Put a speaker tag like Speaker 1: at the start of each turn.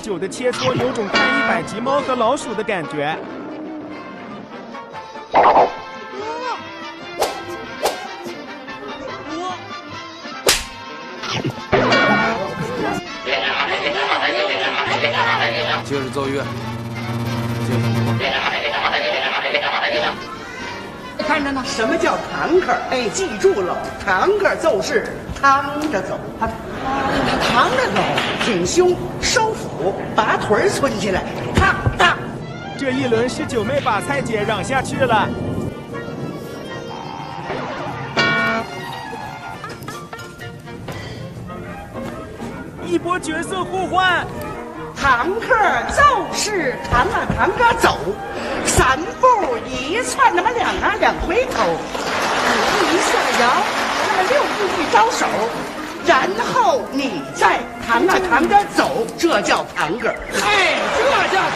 Speaker 1: 久的切磋，有种看100集猫和老鼠的感觉。
Speaker 2: 接着奏乐，
Speaker 3: 看着呢，什么叫堂客？哎，记住了，堂客就是趟着走，趟着走，挺胸收腹，把腿儿抻起来，趟趟。
Speaker 1: 这一轮是九妹把蔡姐让下去了。一波角色互换。
Speaker 3: 堂客就是堂哥走，3步1窜，那么2回头，5步1下摇，那么6步1招手，然后你再堂哥走，这叫堂客。
Speaker 4: 哎，这叫堂